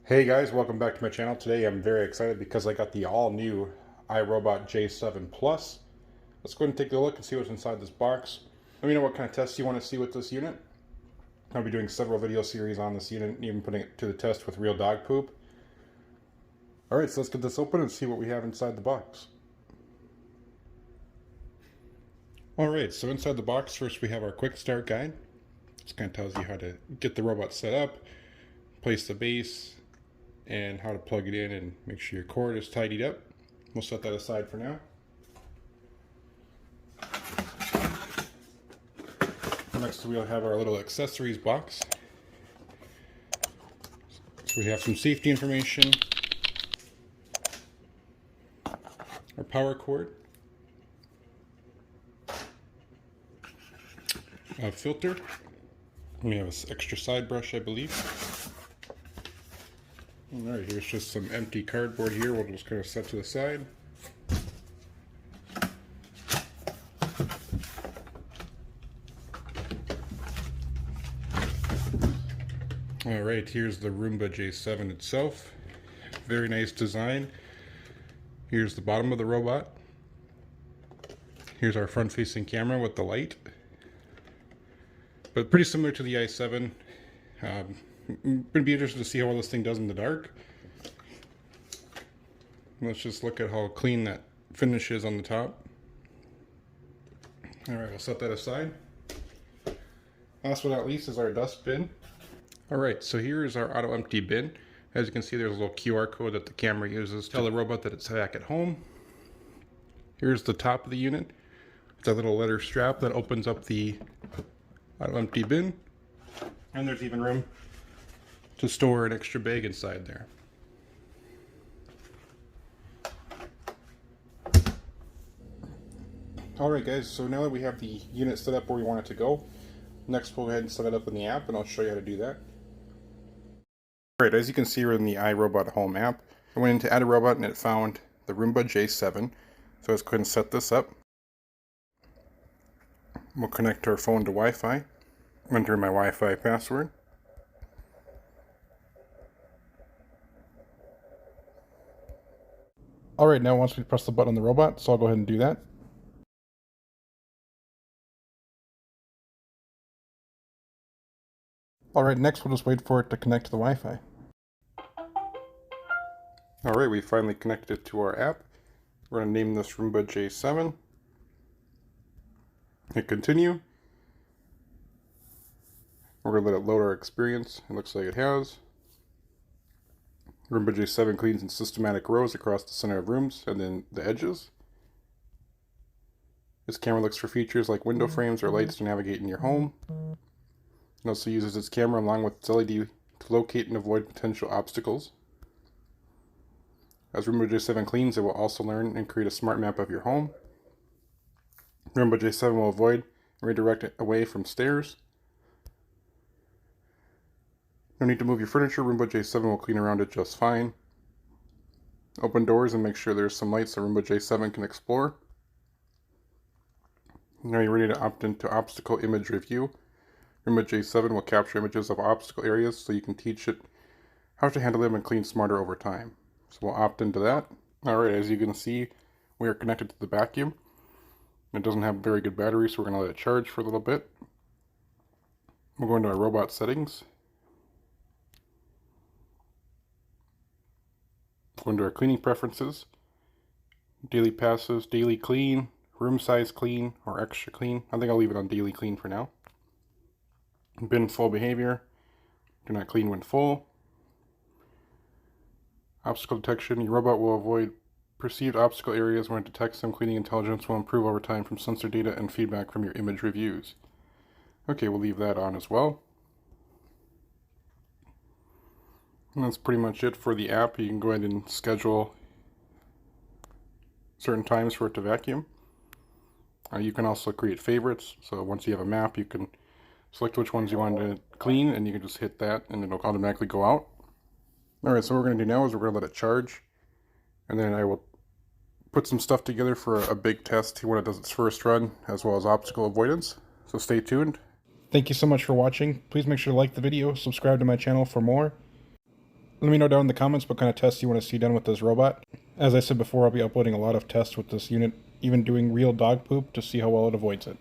Hey guys, welcome back to my channel. Today I'm very excited because I got the all-new iRobot J7 Plus. Let's go ahead and take a look and see what's inside this box. Let me know what kind of tests you want to see with this unit. I'll be doing several video series on this unit, even putting it to the test with real dog poop. Alright, so let's get this open and see what we have inside the box. Alright, so inside the box, first we have our quick start guide. This kind of tells you how to get the robot set up, place the base, and how to plug it in and make sure your cord is tidied up. We'll set that aside for now. Next we'll have our little accessories box. So we have some safety information, our power cord, a filter, we have an extra side brush I believe. Alright, here's just some empty cardboard here we'll just kind of set to the side. Alright, here's the Roomba J7 itself. Very nice design. Here's the bottom of the robot. Here's our front-facing camera with the light. But pretty similar to the i7. It'd be interested to see how well this thing does in the dark. Let's just look at how clean that finish is on the top. Alright, I'll set that aside. Last but not least is our dust bin. Alright, so here is our auto empty bin. As you can see, there's a little QR code that the camera uses to tell the robot that it's back at home. Here's the top of the unit. It's a little leather strap that opens up the auto empty bin. And there's even room to store an extra bag inside there. Alright guys, so now that we have the unit set up where we want it to go, next we'll go ahead and set it up in the app and I'll show you how to do that. Alright, as you can see, we're in the iRobot Home app. I went into Add a Robot and it found the Roomba J7. So let's go ahead and set this up. We'll connect our phone to Wi-Fi. Enter my Wi-Fi password. Alright, now once we press the button on the robot, so I'll go ahead and do that. Alright, next we'll just wait for it to connect to the Wi-Fi. Alright, we finally connected it to our app. We're going to name this Roomba J7. Hit continue. We're going to let it load our experience. It looks like it has. Roomba J7 cleans in systematic rows across the center of rooms and then the edges. This camera looks for features like window frames or lights to navigate in your home. It also uses its camera along with its LED to locate and avoid potential obstacles. As Roomba J7 cleans, it will also learn and create a smart map of your home. Roomba J7 will avoid and redirect it away from stairs. No need to move your furniture, Roomba J7 will clean around it just fine. Open doors and make sure there's some lights so Roomba J7 can explore. Now you're ready to opt into Obstacle Image Review. Roomba J7 will capture images of obstacle areas so you can teach it how to handle them and clean smarter over time. So we'll opt into that. Alright, as you can see, we are connected to the vacuum. It doesn't have very good battery, so we're going to let it charge for a little bit. We'll go into our robot settings. Go into our cleaning preferences. Daily passes, daily clean, room size clean, or extra clean. I think I'll leave it on daily clean for now. Bin full behavior. Do not clean when full. Obstacle detection. Your robot will avoid perceived obstacle areas when it detects them. Cleaning intelligence will improve over time from sensor data and feedback from your image reviews. Okay, we'll leave that on as well. And that's pretty much it for the app. You can go ahead and schedule certain times for it to vacuum. You can also create favorites. So once you have a map, you can select which ones you want to clean and you can just hit that and it'll automatically go out. Alright, so what we're going to do now is we're going to let it charge. And then I will put some stuff together for a big test when it does its first run, as well as obstacle avoidance. So stay tuned. Thank you so much for watching. Please make sure to like the video, subscribe to my channel for more. Let me know down in the comments what kind of tests you want to see done with this robot. As I said before, I'll be uploading a lot of tests with this unit, even doing real dog poop to see how well it avoids it.